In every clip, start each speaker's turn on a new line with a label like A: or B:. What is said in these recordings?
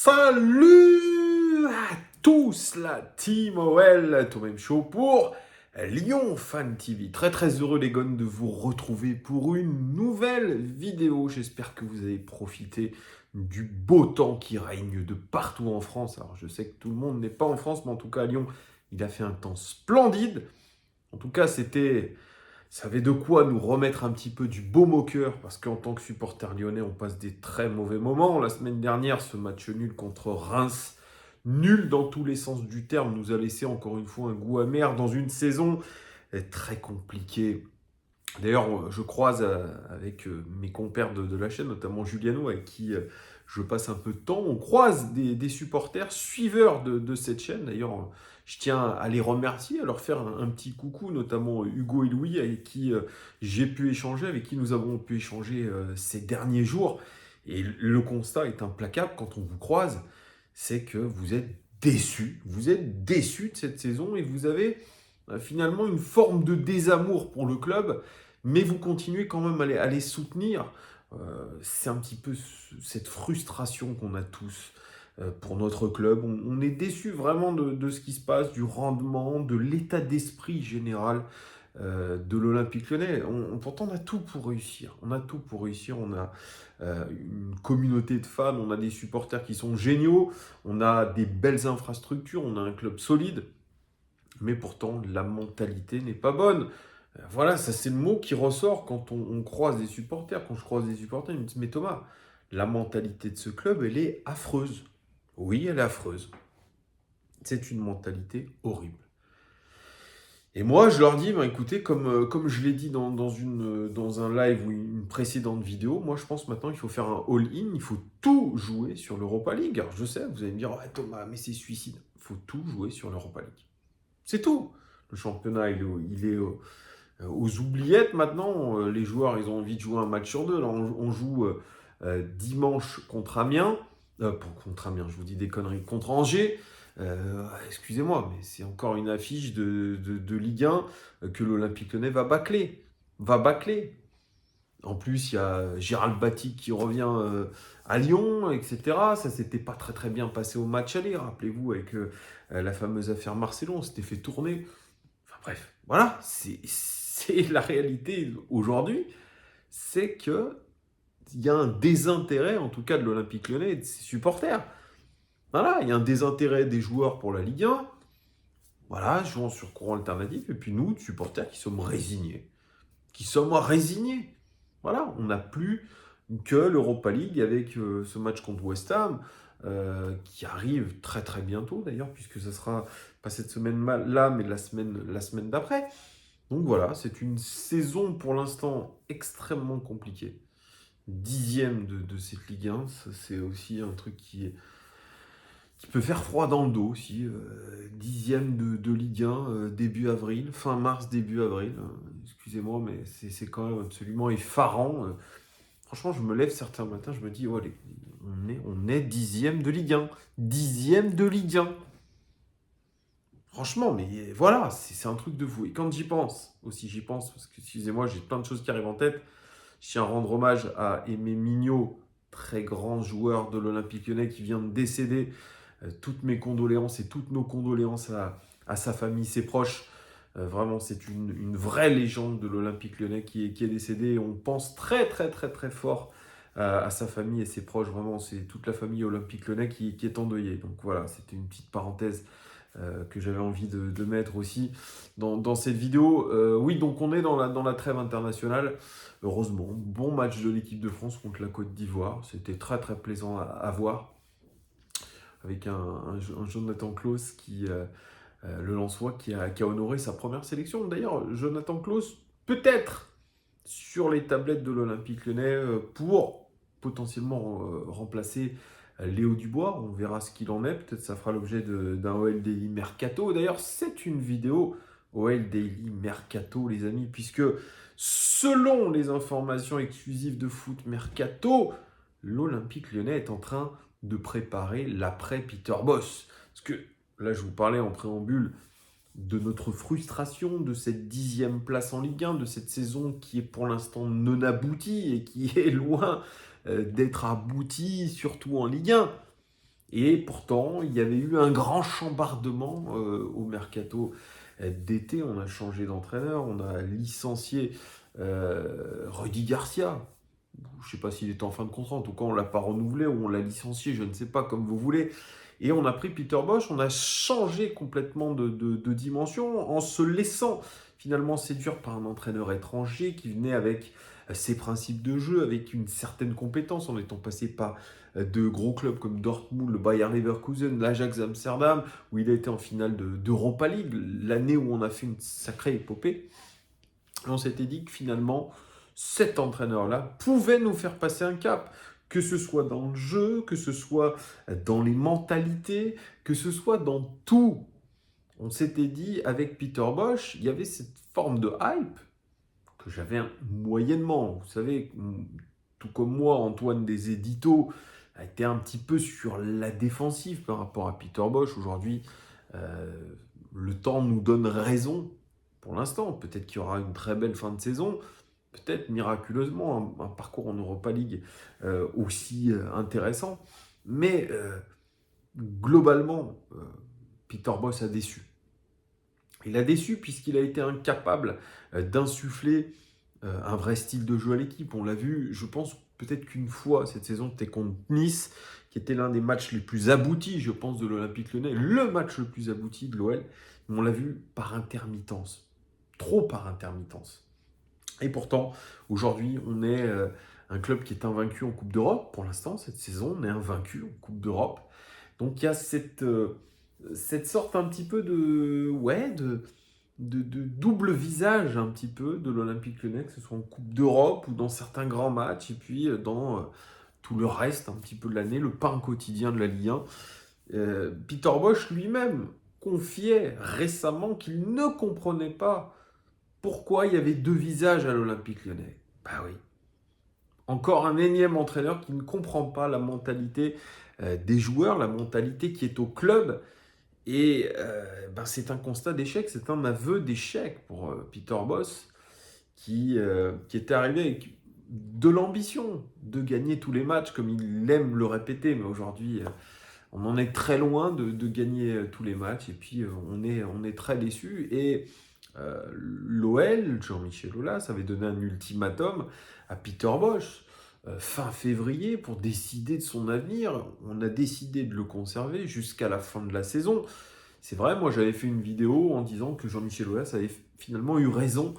A: Salut à tous, la team OL, tout même chaud pour Lyon Fan TV. Très très heureux les gones de vous retrouver pour une nouvelle vidéo. J'espère que vous avez profité du beau temps qui règne de partout en France. Alors je sais que tout le monde n'est pas en France, mais en tout cas à Lyon, il a fait un temps splendide. En tout cas, ça avait de quoi nous remettre un petit peu du baume au cœur, parce qu'en tant que supporter lyonnais, on passe des très mauvais moments. La semaine dernière, ce match nul contre Reims, nul dans tous les sens du terme, nous a laissé encore une fois un goût amer dans une saison très compliquée. D'ailleurs, je croise avec mes compères de la chaîne, notamment Juliano, avec qui je passe un peu de temps. On croise des supporters suiveurs de cette chaîne. D'ailleurs, je tiens à les remercier, à leur faire un petit coucou, notamment Hugo et Louis, avec qui j'ai pu échanger, avec qui nous avons pu échanger ces derniers jours. Et le constat est implacable quand on vous croise, c'est que vous êtes déçus. Vous êtes déçus de cette saison et vous avez finalement une forme de désamour pour le club, mais vous continuez quand même à les soutenir. C'est un petit peu cette frustration qu'on a tous pour notre club. On est déçu vraiment de ce qui se passe, du rendement, de l'état d'esprit général de l'Olympique Lyonnais. Pourtant, on a tout pour réussir. On a tout pour réussir. On a une communauté de fans, on a des supporters qui sont géniaux, on a des belles infrastructures, on a un club solide. Mais pourtant, la mentalité n'est pas bonne. Voilà, ça c'est le mot qui ressort quand on croise des supporters. Quand je croise des supporters, ils me disent, mais Thomas, la mentalité de ce club, elle est affreuse. Oui, elle est affreuse. C'est une mentalité horrible. Et moi, je leur dis, ben, écoutez, comme je l'ai dit dans un live ou une précédente vidéo, moi je pense maintenant qu'il faut faire un all-in, il faut tout jouer sur l'Europa League. Alors je sais, vous allez me dire, ouais, Thomas, mais c'est suicide. Il faut tout jouer sur l'Europa League. C'est tout. Le championnat, aux oubliettes maintenant. Les joueurs, ils ont envie de jouer un match sur deux. Là, on joue dimanche contre Amiens. Contre Amiens, je vous dis des conneries. Contre Angers. Excusez-moi, mais c'est encore une affiche de Ligue 1 que l'Olympique Lyonnais va bâcler. Va bâcler. En plus, il y a Gérald Batic qui revient à Lyon, etc. Ça s'était pas très très bien passé au match aller, rappelez-vous, avec la fameuse affaire Marcelo, on s'était fait tourner. Enfin bref, voilà, c'est la réalité aujourd'hui, c'est que il y a un désintérêt, en tout cas de l'Olympique Lyonnais et de ses supporters. Voilà, il y a un désintérêt des joueurs pour la Ligue 1, voilà, jouant sur courant alternatif, et puis nous, supporters, qui sommes résignés. Voilà, on n'a plus que l'Europa League avec ce match contre West Ham, qui arrive très très bientôt d'ailleurs, puisque ça sera pas cette semaine-là, mais la semaine d'après. Donc voilà, c'est une saison pour l'instant extrêmement compliquée. Dixième de cette Ligue 1, ça, c'est aussi un truc qui peut faire froid dans le dos aussi. Dixième de Ligue 1, début avril, fin mars, début avril. Excusez-moi, mais c'est quand même absolument effarant. Franchement, je me lève certains matins, je me dis, oh, allez, on est dixième de Ligue 1. Dixième de Ligue 1. Franchement, mais voilà, c'est un truc de fou. Et quand j'y pense, aussi j'y pense, parce que, excusez-moi, j'ai plein de choses qui arrivent en tête. Je tiens à rendre hommage à Aimé Mignot, très grand joueur de l'Olympique Lyonnais qui vient de décéder. Toutes mes condoléances et toutes nos condoléances à sa famille, ses proches. Vraiment, c'est une vraie légende de l'Olympique Lyonnais qui est décédée. On pense très, très, très, très fort à sa famille et ses proches. Vraiment, c'est toute la famille Olympique Lyonnais qui est endeuillée. Donc voilà, c'était une petite parenthèse que j'avais envie de mettre aussi dans cette vidéo. Oui, donc on est dans la trêve internationale. Heureusement, bon match de l'équipe de France contre la Côte d'Ivoire. C'était très, très plaisant à voir. Avec un Jonathan Klaus le Lensois qui a honoré sa première sélection. D'ailleurs, Jonathan Klaus, peut-être sur les tablettes de l'Olympique Lyonnais pour potentiellement remplacer Léo Dubois. On verra ce qu'il en est. Peut-être ça fera l'objet d'un OL Daily Mercato. D'ailleurs, c'est une vidéo OL Daily Mercato, les amis, puisque selon les informations exclusives de Foot Mercato, l'Olympique Lyonnais est en train de préparer l'après Peter Bosz. Parce que là, je vous parlais en préambule de notre frustration, de cette dixième place en Ligue 1, de cette saison qui est pour l'instant non aboutie et qui est loin d'être aboutie, surtout en Ligue 1. Et pourtant, il y avait eu un grand chambardement au mercato d'été. On a changé d'entraîneur, on a licencié Rudy Garcia. Je ne sais pas s'il est en fin de contrat, en tout cas on ne l'a pas renouvelé ou on l'a licencié, je ne sais pas, comme vous voulez. Et on a pris Peter Bosz, on a changé complètement de dimension en se laissant finalement séduire par un entraîneur étranger qui venait avec ses principes de jeu, avec une certaine compétence, en étant passé par de gros clubs comme Dortmund, le Bayer Leverkusen, l'Ajax Amsterdam, où il a été en finale d'Europa League, l'année où on a fait une sacrée épopée. Et on s'était dit que finalement, cet entraîneur-là pouvait nous faire passer un cap, que ce soit dans le jeu, que ce soit dans les mentalités, que ce soit dans tout. On s'était dit, avec Peter Bosz, il y avait cette forme de hype que j'avais moyennement. Vous savez, tout comme moi, Antoine des Éditos a été un petit peu sur la défensive par rapport à Peter Bosz. Aujourd'hui, euh, le temps nous donne raison pour l'instant. Peut-être qu'il y aura une très belle fin de saison. Peut-être miraculeusement un parcours en Europa League aussi intéressant. Mais globalement, Peter Bosz a déçu. Il a déçu puisqu'il a été incapable d'insuffler un vrai style de jeu à l'équipe. On l'a vu, je pense, peut-être qu'une fois cette saison, c'était contre Nice, qui était l'un des matchs les plus aboutis, je pense, de l'Olympique Lyonnais, le match le plus abouti de l'OL. On l'a vu par intermittence, trop par intermittence. Et pourtant, aujourd'hui, on est un club qui est invaincu en Coupe d'Europe. Pour l'instant, cette saison, on est invaincu en Coupe d'Europe. Donc il y a cette sorte un petit peu de double visage un petit peu de l'Olympique Lyonnais, que ce soit en Coupe d'Europe ou dans certains grands matchs, et puis dans tout le reste un petit peu de l'année, le pain quotidien de la Ligue 1. Peter Bosz lui-même confiait récemment qu'il ne comprenait pas pourquoi il y avait deux visages à l'Olympique Lyonnais. Bah oui. Encore un énième entraîneur qui ne comprend pas la mentalité des joueurs, la mentalité qui est au club. Et c'est un constat d'échec, c'est un aveu d'échec pour Peter Bosz qui était arrivé avec de l'ambition de gagner tous les matchs, comme il aime le répéter, mais aujourd'hui, on en est très loin de gagner tous les matchs, et puis on est très déçus. Et l'OL, Jean-Michel Aulas, avait donné un ultimatum à Peter Bosz fin février pour décider de son avenir. On a décidé de le conserver jusqu'à la fin de la saison. C'est vrai, moi j'avais fait une vidéo en disant que Jean-Michel Aulas avait finalement eu raison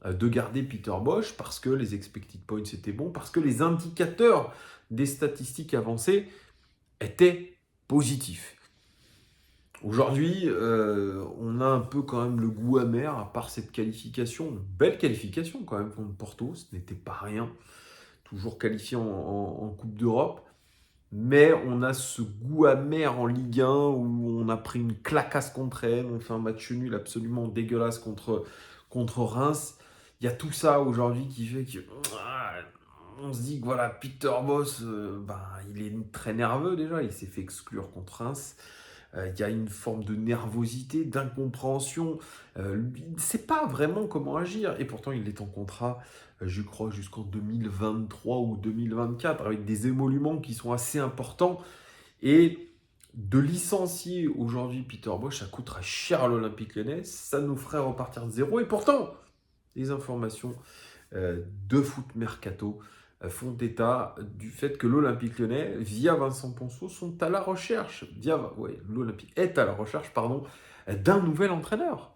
A: de garder Peter Bosz parce que les expected points étaient bons, parce que les indicateurs des statistiques avancées étaient positifs. Aujourd'hui, on a un peu quand même le goût amer, à part cette qualification, une belle qualification quand même contre Porto, ce n'était pas rien, toujours qualifié en Coupe d'Europe. Mais on a ce goût amer en Ligue 1 où on a pris une clacasse contre Rennes, on fait un match nul absolument dégueulasse contre Reims. Il y a tout ça aujourd'hui qui fait que on se dit que voilà, Peter Bosz, il est très nerveux déjà, il s'est fait exclure contre Reims. Il y a une forme de nervosité, d'incompréhension. Il ne sait pas vraiment comment agir. Et pourtant, il est en contrat, je crois, jusqu'en 2023 ou 2024, avec des émoluments qui sont assez importants. Et de licencier aujourd'hui Peter Bosz, ça coûterait cher à l'Olympique Lyonnais. Ça nous ferait repartir de zéro. Et pourtant, les informations de Foot Mercato font état du fait que l'Olympique Lyonnais, via Vincent Ponceau, sont à la recherche, l'Olympique est à la recherche, d'un nouvel entraîneur.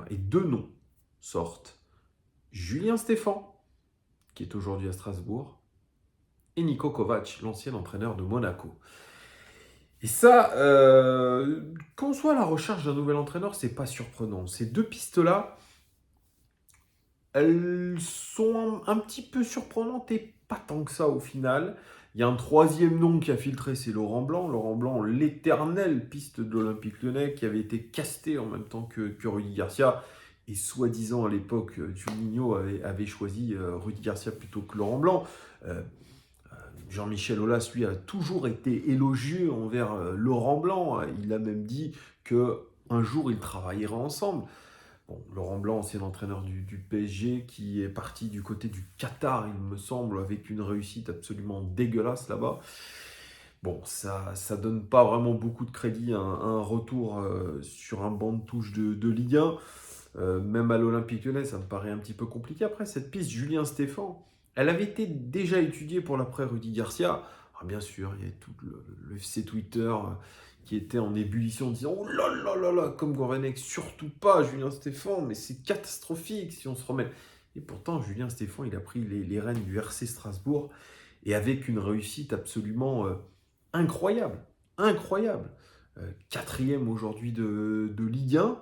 A: Et deux noms sortent. Julien Stéphan, qui est aujourd'hui à Strasbourg, et Niko Kovac, l'ancien entraîneur de Monaco. Et ça, qu'on soit à la recherche d'un nouvel entraîneur, c'est pas surprenant. Ces deux pistes-là, elles sont un petit peu surprenantes et pas tant que ça au final. Il y a un troisième nom qui a filtré, c'est Laurent Blanc. Laurent Blanc, l'éternelle piste de l'Olympique Lyonnais, qui avait été casté en même temps que Rudy Garcia. Et soi-disant, à l'époque, Juninho avait choisi Rudy Garcia plutôt que Laurent Blanc. Jean-Michel Aulas, lui, a toujours été élogieux envers Laurent Blanc. Il a même dit qu'un jour, ils travailleraient ensemble. Bon, Laurent Blanc, ancien entraîneur du PSG, qui est parti du côté du Qatar, il me semble, avec une réussite absolument dégueulasse là-bas. Bon, ça donne pas vraiment beaucoup de crédit à un retour sur un banc de touche de Ligue 1. Même à l'Olympique Lyonnais, ça me paraît un petit peu compliqué. Après, cette piste, Julien Stéphan, elle avait été déjà étudiée pour l'après Rudy Garcia. Alors, bien sûr, il y avait tout le FC Twitter qui était en ébullition en disant: oh là là là là, comme Gourvenec, surtout pas Julien Stéphan, mais c'est catastrophique si on se remet. Et pourtant, Julien Stéphan, il a pris les rênes du RC Strasbourg et avec une réussite absolument incroyable. Incroyable. Quatrième aujourd'hui de Ligue 1.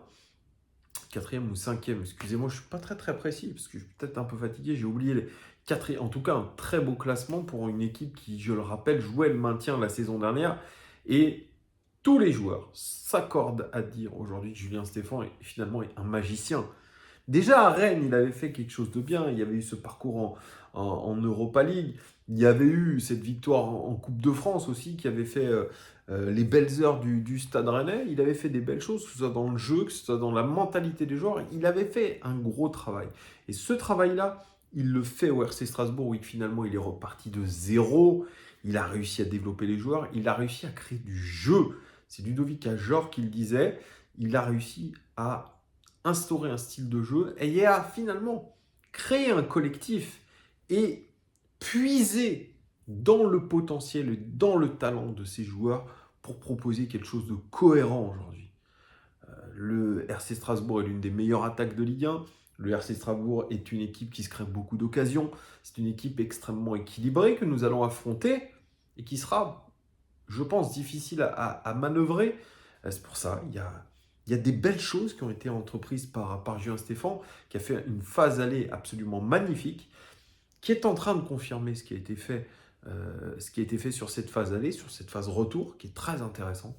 A: Quatrième ou cinquième, excusez-moi, je ne suis pas très très précis parce que je suis peut-être un peu fatigué, j'ai oublié les quatrième. En tout cas, un très beau classement pour une équipe qui, je le rappelle, jouait le maintien la saison dernière. Et tous les joueurs s'accordent à dire aujourd'hui que Julien Stéphan est finalement un magicien. Déjà à Rennes, il avait fait quelque chose de bien. Il y avait eu ce parcours en Europa League. Il y avait eu cette victoire en Coupe de France aussi qui avait fait les belles heures du Stade Rennais. Il avait fait des belles choses, que ce soit dans le jeu, que ce soit dans la mentalité des joueurs. Il avait fait un gros travail. Et ce travail-là, il le fait au RC Strasbourg où finalement il est reparti de zéro. Il a réussi à développer les joueurs. Il a réussi à créer du jeu. C'est Ludovic Ajor qui le disait. Il a réussi à instaurer un style de jeu et a finalement créé un collectif et puiser dans le potentiel et dans le talent de ces joueurs pour proposer quelque chose de cohérent aujourd'hui. Le RC Strasbourg est l'une des meilleures attaques de Ligue 1. Le RC Strasbourg est une équipe qui se crée beaucoup d'occasions. C'est une équipe extrêmement équilibrée que nous allons affronter et qui sera, je pense, difficile à manœuvrer. C'est pour ça, il y a des belles choses qui ont été entreprises par Julien Stéphan, qui a fait une phase aller absolument magnifique, qui est en train de confirmer ce qui a été fait sur cette phase aller, sur cette phase retour, qui est très intéressante.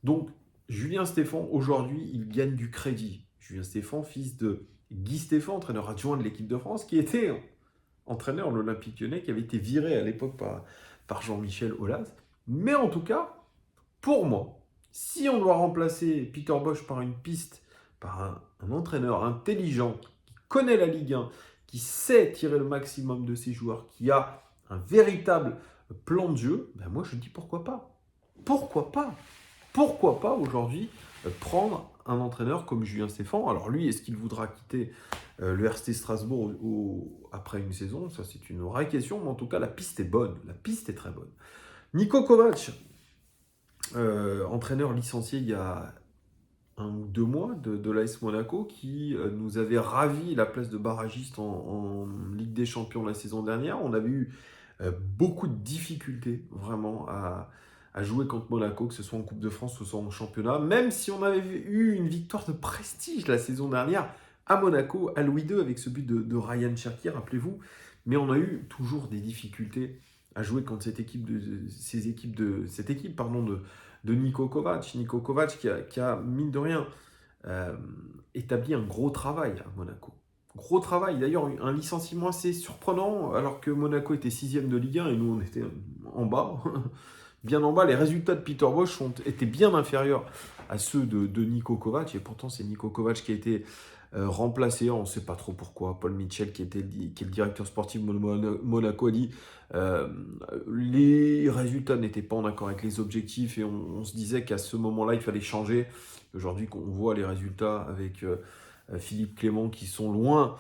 A: Donc, Julien Stéphan, aujourd'hui, il gagne du crédit. Julien Stéphan, fils de Guy Stéphan, entraîneur adjoint de l'équipe de France, qui était entraîneur de l'Olympique Lyonnais, qui avait été viré à l'époque par Jean-Michel Aulas. Mais en tout cas, pour moi, si on doit remplacer Peter Bosz par une piste, par un entraîneur intelligent, qui connaît la Ligue 1, qui sait tirer le maximum de ses joueurs, qui a un véritable plan de jeu, ben moi je dis pourquoi pas. Pourquoi pas? Pourquoi pas aujourd'hui prendre un entraîneur comme Julien Stéphan? Alors lui, est-ce qu'il voudra quitter le RC Strasbourg après une saison? Ça c'est une vraie question, mais en tout cas la piste est bonne, la piste est très bonne. Niko Kovac, entraîneur licencié il y a 1 ou 2 mois de l'AS Monaco, qui nous avait ravi la place de barragiste en Ligue des Champions la saison dernière. On avait eu beaucoup de difficultés vraiment à jouer contre Monaco, que ce soit en Coupe de France, que ce soit en championnat, même si on avait eu une victoire de prestige la saison dernière à Monaco, à Louis II, avec ce but de Ryan Cherki, rappelez-vous. Mais on a eu toujours des difficultés à jouer contre cette équipe de Niko Kovac. Niko Kovac qui a mine de rien, établi un gros travail à Monaco. Gros travail. D'ailleurs, un licenciement assez surprenant, alors que Monaco était 6e de Ligue 1 et nous, on était en bas. Bien en bas, les résultats de Peter Bosz étaient bien inférieurs à ceux de Niko Kovac. Et pourtant, c'est Niko Kovac qui a été remplacé, on ne sait pas trop pourquoi. Paul Mitchell, qui est le directeur sportif de Monaco, a dit les résultats n'étaient pas en accord avec les objectifs et on se disait qu'à ce moment-là, il fallait changer. Aujourd'hui, qu'on voit les résultats avec Philippe Clément qui sont loin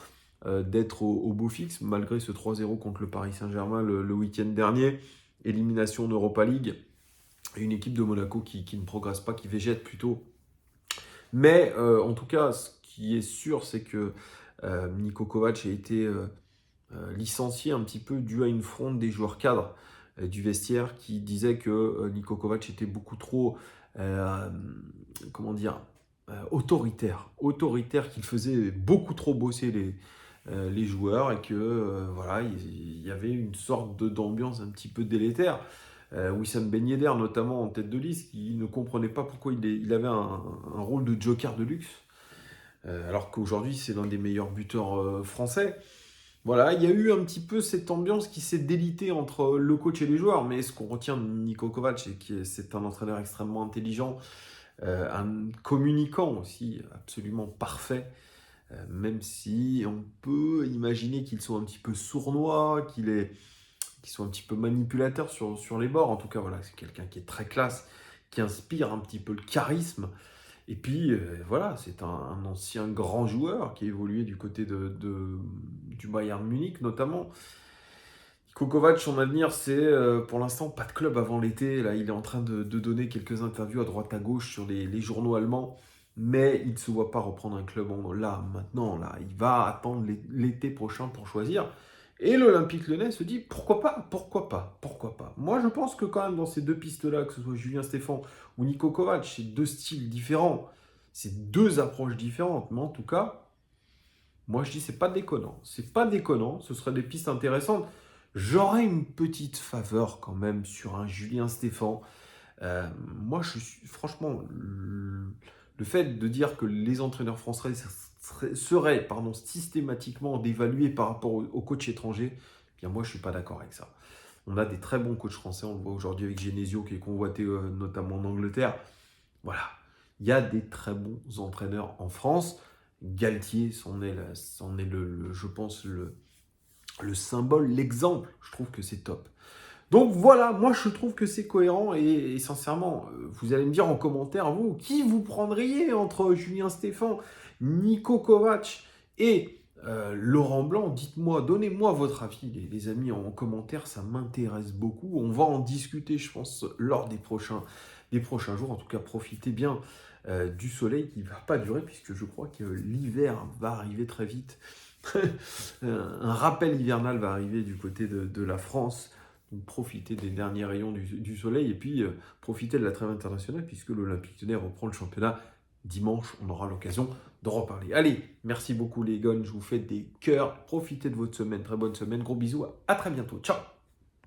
A: d'être au beau fixe, malgré ce 3-0 contre le Paris Saint-Germain le week-end dernier. Élimination en Europa League. Une équipe de Monaco qui ne progresse pas, qui végète plutôt. Mais en tout cas, ce qui est sûr, c'est que Niko Kovac a été licencié un petit peu dû à une fronde des joueurs cadres du vestiaire qui disaient que Niko Kovac était beaucoup trop, autoritaire, qu'il faisait beaucoup trop bosser les joueurs et que voilà, il y avait une sorte d'ambiance un petit peu délétère. Wissam Ben Yedder, notamment en tête de liste, qui ne comprenait pas pourquoi il avait un rôle de joker de luxe, alors qu'aujourd'hui c'est l'un des meilleurs buteurs français. Voilà, il y a eu un petit peu cette ambiance qui s'est délitée entre le coach et les joueurs, mais ce qu'on retient de Niko Kovac, c'est un entraîneur extrêmement intelligent, un communicant aussi absolument parfait, même si on peut imaginer qu'il soit un petit peu sournois, qui sont un petit peu manipulateurs sur les bords. En tout cas, voilà, c'est quelqu'un qui est très classe, qui inspire un petit peu le charisme. Et puis, voilà, c'est un ancien grand joueur qui a évolué du côté du Bayern Munich, notamment. Niko Kovac, son avenir, c'est pour l'instant pas de club avant l'été. Là, il est en train de donner quelques interviews à droite à gauche sur les journaux allemands, mais il ne se voit pas reprendre un club là, maintenant. Là, il va attendre l'été prochain pour choisir. Et l'Olympique Lyonnais se dit pourquoi pas, pourquoi pas, pourquoi pas. Moi, je pense que quand même dans ces deux pistes-là, que ce soit Julien Stéphan ou Niko Kovac, c'est deux styles différents, c'est deux approches différentes. Mais en tout cas, moi, je dis c'est pas déconnant. C'est pas déconnant. Ce seraient des pistes intéressantes. J'aurais une petite faveur quand même sur un Julien Stéphan. Moi, je suis franchement le fait de dire que les entraîneurs français seraient systématiquement dévalués par rapport aux coachs étrangers, eh bien moi, je suis pas d'accord avec ça. On a des très bons coachs français. On le voit aujourd'hui avec Genesio qui est convoité notamment en Angleterre. Voilà, il y a des très bons entraîneurs en France. Galtier, c'en est je pense, le symbole, l'exemple. Je trouve que c'est top. Donc voilà, moi je trouve que c'est cohérent et sincèrement, vous allez me dire en commentaire, vous, qui vous prendriez entre Julien Stéphan, Niko Kovac et Laurent Blanc? Dites-moi, donnez-moi votre avis, les amis, en commentaire, ça m'intéresse beaucoup. On va en discuter, je pense, lors des prochains jours. En tout cas, profitez bien du soleil qui ne va pas durer, puisque je crois que l'hiver va arriver très vite. Un rappel hivernal va arriver du côté de la France. Donc profitez des derniers rayons du soleil et puis profitez de la trêve internationale puisque l'Olympique Lyonnais reprend le championnat dimanche. On aura l'occasion d'en reparler. Allez, merci beaucoup les gars. Je vous fais des cœurs. Profitez de votre semaine. Très bonne semaine. Gros bisous. À très bientôt. Ciao.